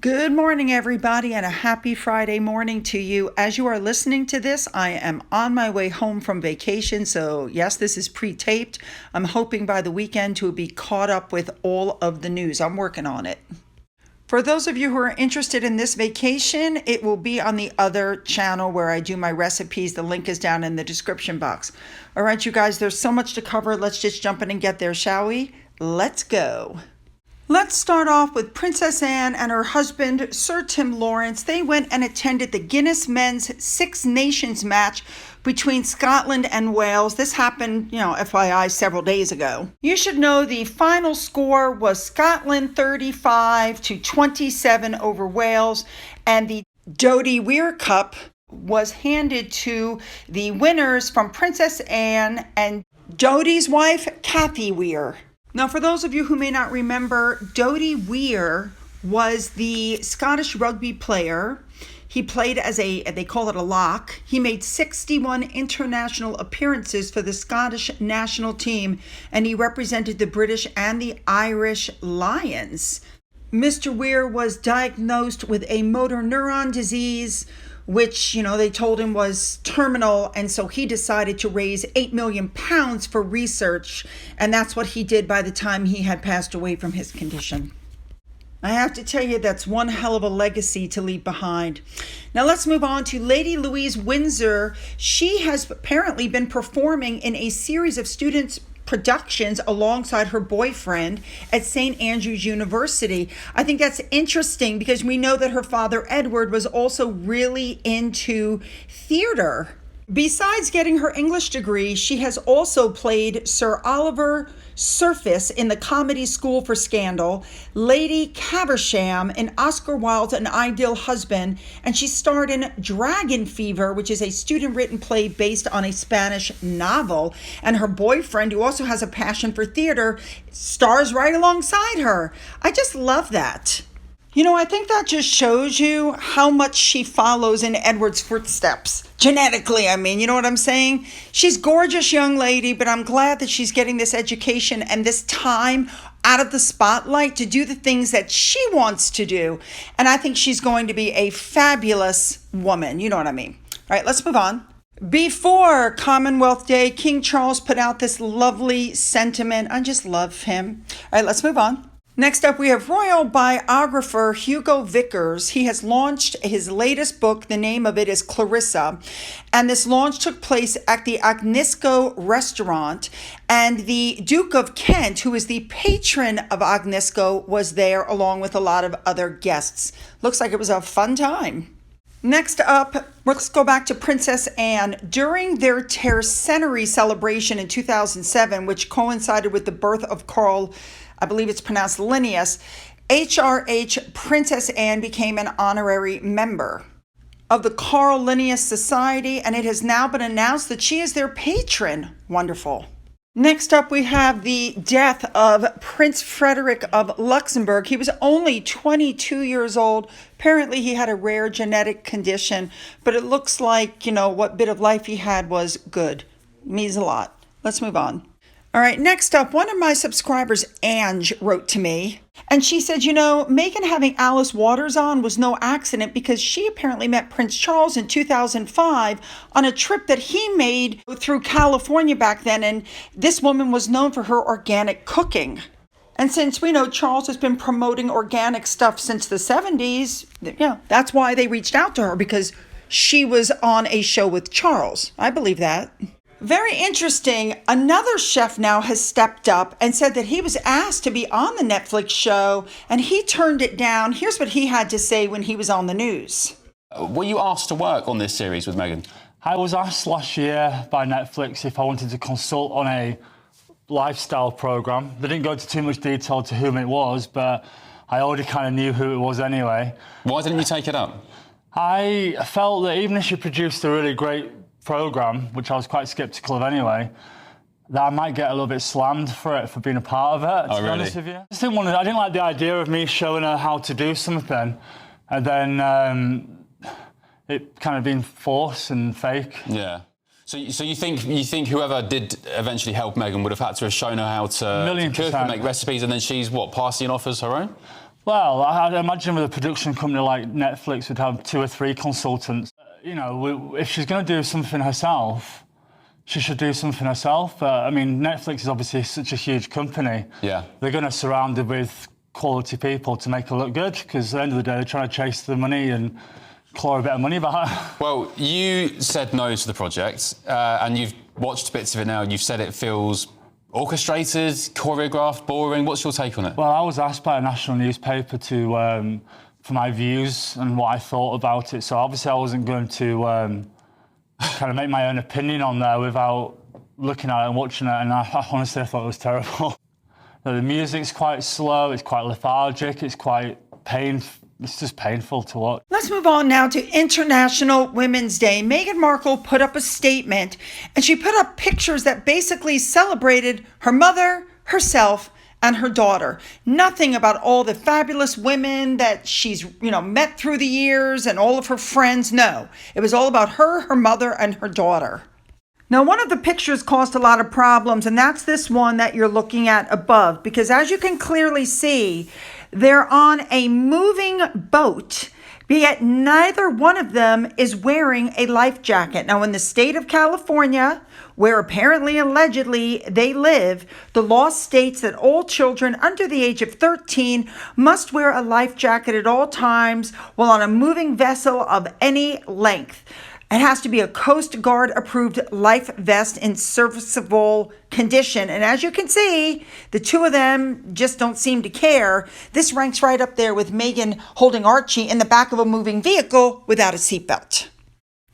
Good morning, everybody, and a happy Friday morning to you. As you are listening to this, I am on my way home from vacation, so yes, this is pre-taped. I'm hoping by the weekend to be caught up with all of the news. I'm working on it. For those of you who are interested in this vacation, it will be on the other channel where I do my recipes. The link is down in the description box. All right, you guys, there's so much to cover. Let's just jump in and get there, shall we? Let's go. Let's start off with Princess Anne and her husband, Sir Tim Lawrence. They went and attended the Guinness Men's Six Nations match between Scotland and Wales. This happened, FYI, several days ago. You should know the final score was Scotland 35-27 over Wales, and the Dodie Weir Cup was handed to the winners from Princess Anne and Dodie's wife, Cathy Weir. Now, for those of you who may not remember, Dodie Weir was the Scottish rugby player. He played as they call it a lock. He made 61 international appearances for the Scottish national team, and he represented the British and the Irish Lions. Mr. Weir was diagnosed with a motor neuron disease, which, they told him was terminal, and so he decided to raise £8 million for research, and that's what he did by the time he had passed away from his condition. I have to tell you, that's one hell of a legacy to leave behind. Now let's move on to Lady Louise Windsor. She has apparently been performing in a series of students' productions alongside her boyfriend at St. Andrews University. I think that's interesting because we know that her father, Edward, was also really into theater. Besides getting her English degree, she has also played Sir Oliver Surface in the Comedy School for Scandal, Lady Caversham in Oscar Wilde's An Ideal Husband, and she starred in Dragon Fever, which is a student-written play based on a Spanish novel. And her boyfriend, who also has a passion for theater, stars right alongside her. I just love that. I think that just shows you how much she follows in Edward's footsteps. Genetically, you know what I'm saying? She's a gorgeous young lady, but I'm glad that she's getting this education and this time out of the spotlight to do the things that she wants to do. And I think she's going to be a fabulous woman. You know what I mean? All right, let's move on. Before Commonwealth Day, King Charles put out this lovely sentiment. I just love him. All right, let's move on. Next up, we have royal biographer Hugo Vickers. He has launched his latest book. The name of it is Clarissa. And this launch took place at the Agnisco restaurant. And the Duke of Kent, who is the patron of Agnisco, was there along with a lot of other guests. Looks like it was a fun time. Next up, let's go back to Princess Anne. During their tercentenary celebration in 2007, which coincided with the birth of Carl, I believe it's pronounced Linnaeus, HRH Princess Anne became an honorary member of the Carl Linnaeus Society, and it has now been announced that she is their patron. Wonderful. Next up, we have the death of Prince Frederick of Luxembourg. He was only 22 years old. Apparently, he had a rare genetic condition, but it looks like, what bit of life he had was good. It means a lot. Let's move on. All right, next up, one of my subscribers, Ange, wrote to me, and she said, Meghan having Alice Waters on was no accident because she apparently met Prince Charles in 2005 on a trip that he made through California back then, and this woman was known for her organic cooking. And since we know Charles has been promoting organic stuff since the 70s, that's why they reached out to her, because she was on a show with Charles. I believe that. Very interesting. Another chef now has stepped up and said that he was asked to be on the Netflix show and he turned it down. Here's what he had to say when he was on the news. Were you asked to work on this series with Meghan? I was asked last year by Netflix if I wanted to consult on a lifestyle program. They didn't go into too much detail to whom it was, but I already kind of knew who it was anyway. Why didn't you take it up? I felt that even if she produced a really great program, which I was quite sceptical of anyway, that I might get a little bit slammed for being a part of it, to be honest with you. I didn't like the idea of me showing her how to do something and then it kind of being forced and fake. Yeah. So you think whoever did eventually help Meghan would have had to have shown her how to cook and make recipes, and then she's passing it off as her own? Well, I'd imagine with a production company like Netflix would have 2 or 3 consultants. If she's going to do something herself, she should do something herself. I mean, Netflix is obviously such a huge company. Yeah. They're going to surround it with quality people to make her look good, because at the end of the day, they're trying to chase the money and claw a bit of money back. Well, you said no to the project, and you've watched bits of it now, and you've said it feels orchestrated, choreographed, boring. What's your take on it? Well, I was asked by a national newspaper for my views and what I thought about it, so obviously I wasn't going to kind of make my own opinion on there without looking at it and watching it, and I honestly thought it was terrible. The music's quite slow, it's quite lethargic, it's quite painful. It's just painful to watch. Let's move on now to International Women's Day. Meghan Markle put up a statement, and she put up pictures that basically celebrated her mother, herself, and her daughter. Nothing about all the fabulous women that she's, met through the years and all of her friends. No, it was all about her, her mother, and her daughter. Now, one of the pictures caused a lot of problems, and that's this one that you're looking at above, because as you can clearly see, they're on a moving boat, yet neither one of them is wearing a life jacket. Now, in the state of California, where apparently, allegedly, they live, the law states that all children under the age of 13 must wear a life jacket at all times while on a moving vessel of any length. It has to be a Coast Guard approved life vest in serviceable condition. And as you can see, the two of them just don't seem to care. This ranks right up there with Meghan holding Archie in the back of a moving vehicle without a seatbelt.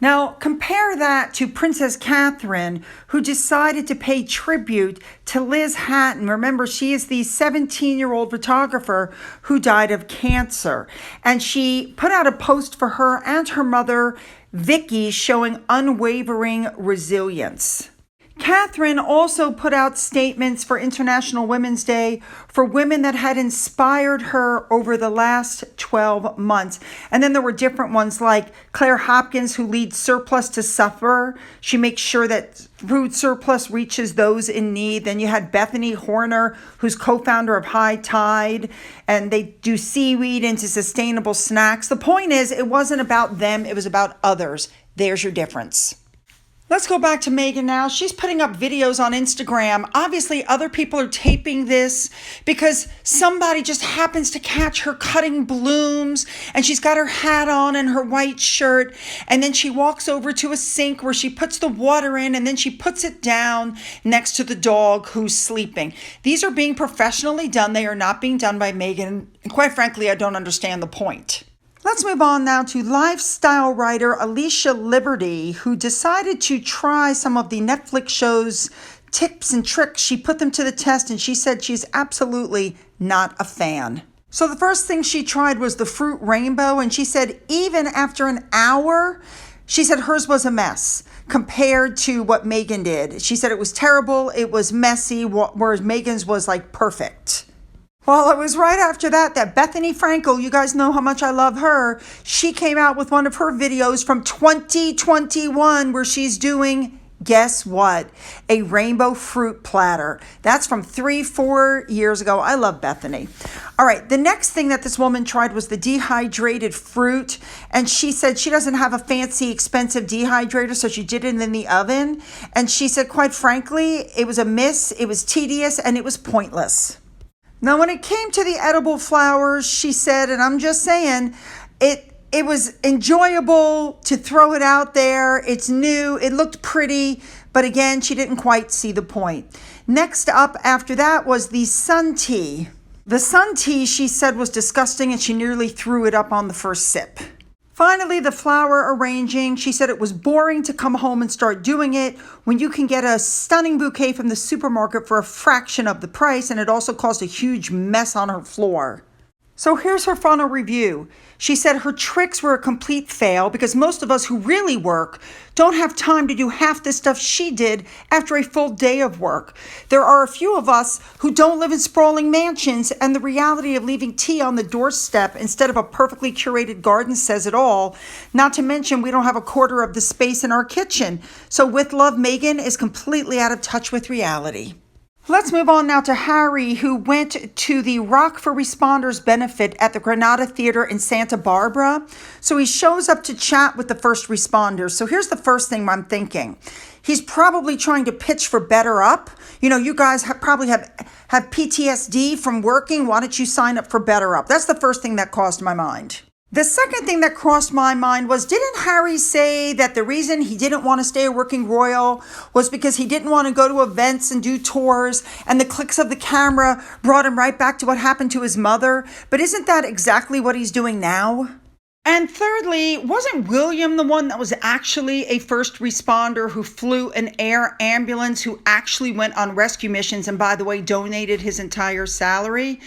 Now, compare that to Princess Catherine, who decided to pay tribute to Liz Hatton. Remember, she is the 17-year-old photographer who died of cancer. And she put out a post for her and her mother, Vicky, showing unwavering resilience. Catherine also put out statements for International Women's Day for women that had inspired her over the last 12 months. And then there were different ones like Claire Hopkins, who leads Surplus to Suffer. She makes sure that food surplus reaches those in need. Then you had Bethany Horner, who's co-founder of High Tide, and they do seaweed into sustainable snacks. The point is, it wasn't about them, it was about others. There's your difference. Let's go back to Meghan now. She's putting up videos on Instagram. Obviously, other people are taping this because somebody just happens to catch her cutting blooms, and she's got her hat on and her white shirt, and then she walks over to a sink where she puts the water in, and then she puts it down next to the dog who's sleeping. These are being professionally done. They are not being done by Meghan, and quite frankly, I don't understand the point. Let's move on now to lifestyle writer Alicia Liberty, who decided to try some of the Netflix show's tips and tricks. She put them to the test, and she said she's absolutely not a fan. So the first thing she tried was the fruit rainbow, and she said even after an hour, she said hers was a mess compared to what Meghan did. She said it was terrible, it was messy, whereas Meghan's was like perfect. Well, it was right after that Bethany Frankel, you guys know how much I love her, she came out with one of her videos from 2021 where she's doing, guess what? A rainbow fruit platter. That's from 3-4 years ago. I love Bethany. All right, the next thing that this woman tried was the dehydrated fruit. And she said she doesn't have a fancy, expensive dehydrator, so she did it in the oven. And she said, quite frankly, it was a miss, it was tedious, and it was pointless. Now, when it came to the edible flowers, she said, and I'm just saying, it was enjoyable to throw it out there. It's new. It looked pretty. But again, she didn't quite see the point. Next up after that was the sun tea. The sun tea, she said, was disgusting, and she nearly threw it up on the first sip. Finally, the flower arranging. She said it was boring to come home and start doing it when you can get a stunning bouquet from the supermarket for a fraction of the price, and it also caused a huge mess on her floor. So here's her final review. She said her tricks were a complete fail because most of us who really work don't have time to do half the stuff she did after a full day of work. There are a few of us who don't live in sprawling mansions, and the reality of leaving tea on the doorstep instead of a perfectly curated garden says it all. Not to mention we don't have a quarter of the space in our kitchen. So with love, Meghan is completely out of touch with reality. Let's move on now to Harry, who went to the Rock for Responders benefit at the Granada Theater in Santa Barbara. So he shows up to chat with the first responders. So here's the first thing I'm thinking. He's probably trying to pitch for Better Up. You know, you guys probably have PTSD from working. Why don't you sign up for Better Up? That's the first thing that crossed my mind. The second thing that crossed my mind was, didn't Harry say that the reason he didn't want to stay a working royal was because he didn't want to go to events and do tours, and the clicks of the camera brought him right back to what happened to his mother? But isn't that exactly what he's doing now? And thirdly, wasn't William the one that was actually a first responder who flew an air ambulance, who actually went on rescue missions and, by the way, donated his entire salary?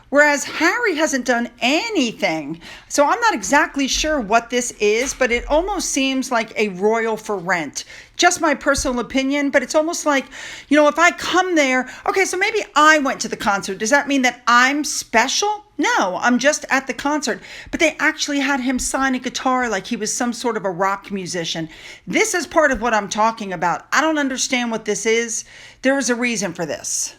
Whereas Harry hasn't done anything. So I'm not exactly sure what this is, but it almost seems like a royal for rent. Just my personal opinion, but it's almost like, you know, if I come there, okay, so maybe I went to the concert. Does that mean that I'm special? No, I'm just at the concert. But they actually had him sign a guitar like he was some sort of a rock musician. This is part of what I'm talking about. I don't understand what this is. There is a reason for this.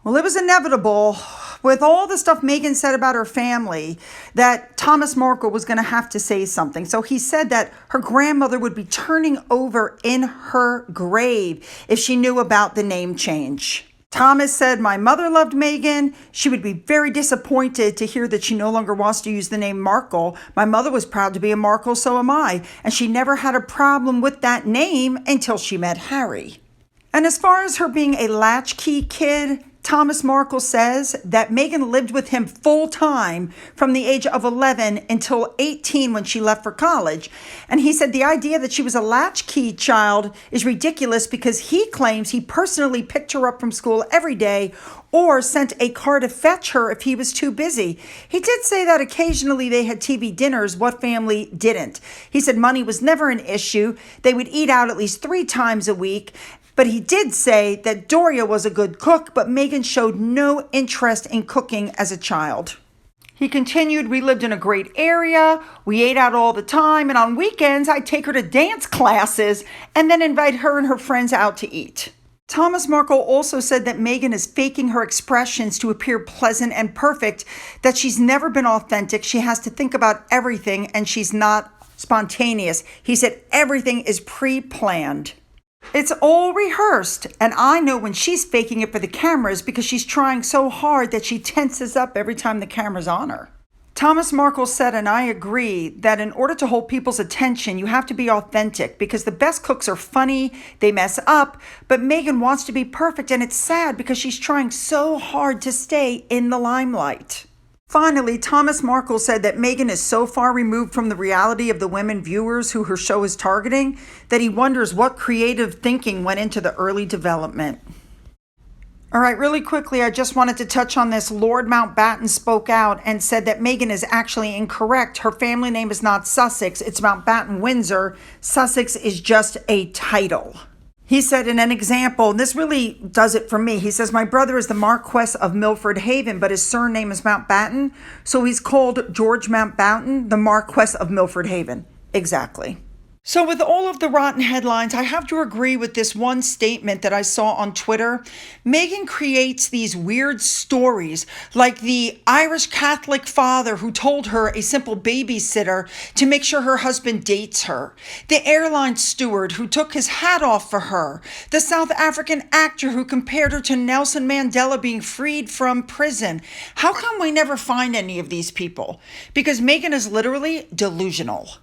Well, it was inevitable, with all the stuff Meghan said about her family, that Thomas Markle was going to have to say something. So he said that her grandmother would be turning over in her grave if she knew about the name change. Thomas said, "My mother loved Meghan. She would be very disappointed to hear that she no longer wants to use the name Markle. My mother was proud to be a Markle, so am I. And she never had a problem with that name until she met Harry." And as far as her being a latchkey kid, Thomas Markle says that Meghan lived with him full time from the age of 11 until 18 when she left for college. And he said the idea that she was a latchkey child is ridiculous because he claims he personally picked her up from school every day or sent a car to fetch her if he was too busy. He did say that occasionally they had TV dinners. What family didn't? He said money was never an issue. They would eat out at least 3 times a week. But he did say that Doria was a good cook, but Meghan showed no interest in cooking as a child. He continued, "We lived in a great area. We ate out all the time. And on weekends, I'd take her to dance classes and then invite her and her friends out to eat." Thomas Markle also said that Meghan is faking her expressions to appear pleasant and perfect, that she's never been authentic. She has to think about everything, and she's not spontaneous. He said everything is pre-planned. It's all rehearsed, and I know when she's faking it for the cameras because she's trying so hard that she tenses up every time the camera's on her. Thomas Markle said, and I agree, that in order to hold people's attention, you have to be authentic because the best cooks are funny, they mess up, but Meghan wants to be perfect, and it's sad because she's trying so hard to stay in the limelight. Finally, Thomas Markle said that Meghan is so far removed from the reality of the women viewers who her show is targeting that he wonders what creative thinking went into the early development. All right, really quickly, I just wanted to touch on this. Lord Mountbatten spoke out and said that Meghan is actually incorrect. Her family name is not Sussex, it's Mountbatten Windsor. Sussex is just a title. He said in an example, and this really does it for me, he says, "My brother is the Marquess of Milford Haven, but his surname is Mountbatten, so he's called George Mountbatten, the Marquess of Milford Haven." Exactly. So with all of the rotten headlines, I have to agree with this one statement that I saw on Twitter. Meghan creates these weird stories, like the Irish Catholic father who told her a simple babysitter to make sure her husband dates her, the airline steward who took his hat off for her, the South African actor who compared her to Nelson Mandela being freed from prison. How come we never find any of these people? Because Meghan is literally delusional.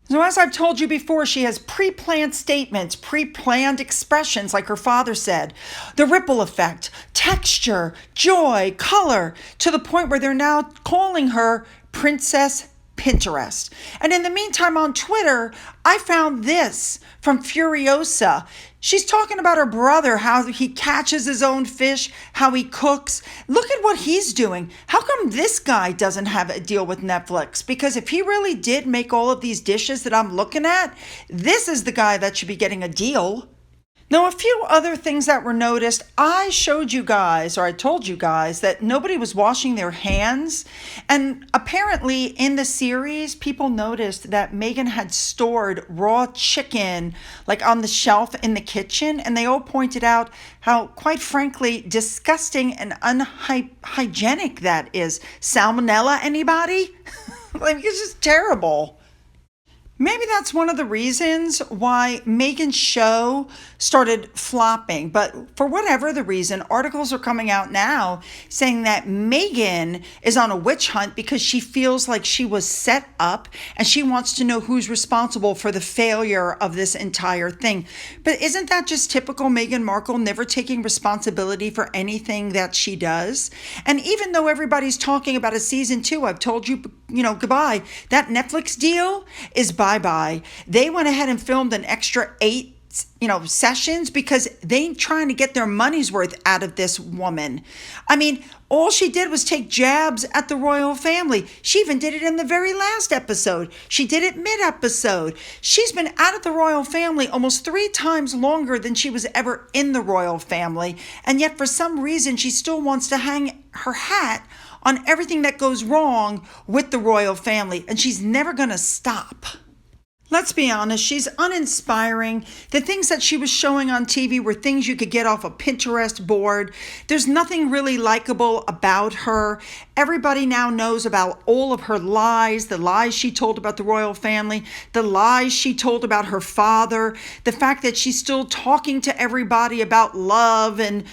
So as I've told you before, she has pre-planned statements, pre-planned expressions like her father said, the ripple effect, texture, joy, color, to the point where they're now calling her Princess Pinterest. And in the meantime on Twitter, I found this from Furiosa. She's talking about her brother, how he catches his own fish, how he cooks. Look at what he's doing. How come this guy doesn't have a deal with Netflix? Because if he really did make all of these dishes that I'm looking at, this is the guy that should be getting a deal. Now, a few other things that were noticed. I showed you guys, or I told you guys, that nobody was washing their hands. And apparently in the series, people noticed that Meghan had stored raw chicken like on the shelf in the kitchen. And they all pointed out how, quite frankly, disgusting and unhygienic that is. Salmonella, anybody? Like, it's just terrible. Maybe that's one of the reasons why Meghan's show started flopping. But for whatever the reason, articles are coming out now saying that Meghan is on a witch hunt because she feels like she was set up and she wants to know who's responsible for the failure of this entire thing. But isn't that just typical Meghan Markle, never taking responsibility for anything that she does? And even though everybody's talking about a season 2, I've told you, goodbye. That Netflix deal is bye-bye. They went ahead and filmed an extra 8 sessions because they trying to get their money's worth out of this woman. I mean, all she did was take jabs at the royal family. She even did it in the very last episode. She did it mid-episode. She's been out of the royal family almost 3 times longer than she was ever in the royal family. And yet for some reason, she still wants to hang her hat on everything that goes wrong with the royal family. And she's never going to stop. Let's be honest, she's uninspiring. The things that she was showing on TV were things you could get off a Pinterest board. There's nothing really likable about her. Everybody now knows about all of her lies, the lies she told about the royal family, the lies she told about her father, the fact that she's still talking to everybody about love and,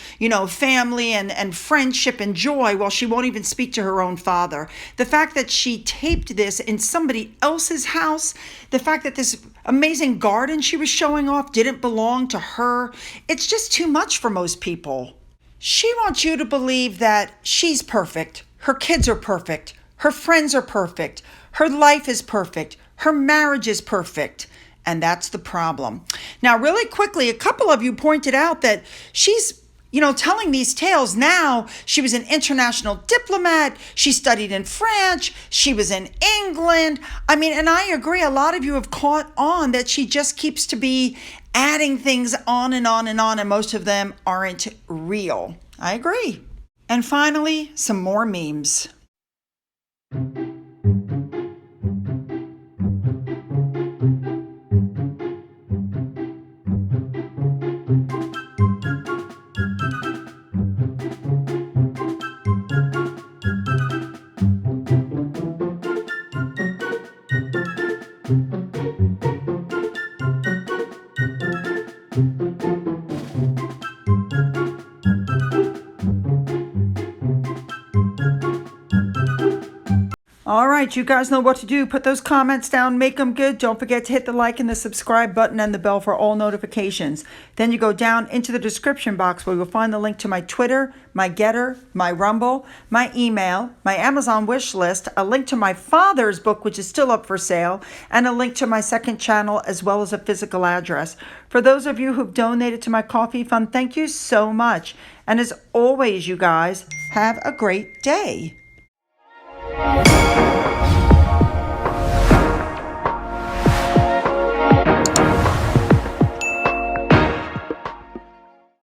family and friendship and joy while she won't even speak to her own father. The fact that she taped this in somebody else's house, the fact that this amazing garden she was showing off didn't belong to her. It's just too much for most people. She wants you to believe that she's perfect. Her kids are perfect. Her friends are perfect. Her life is perfect. Her marriage is perfect. And that's the problem. Now, really quickly, a couple of you pointed out that she's telling these tales now. She was an international diplomat. She studied in France. She was in England. And I agree. A lot of you have caught on that she just keeps to be adding things on and on and on, and most of them aren't real. I agree. And finally, some more memes. All right, you guys know what to do. Put those comments down, make them good. Don't forget to hit the like and the subscribe button and the bell for all notifications. Then you go down into the description box where you'll find the link to my Twitter, my Gettr, my Rumble, my email, my Amazon wish list, a link to my father's book, which is still up for sale, and a link to my second channel, as well as a physical address. For those of you who've donated to my coffee fund, thank you so much. And as always, you guys, have a great day.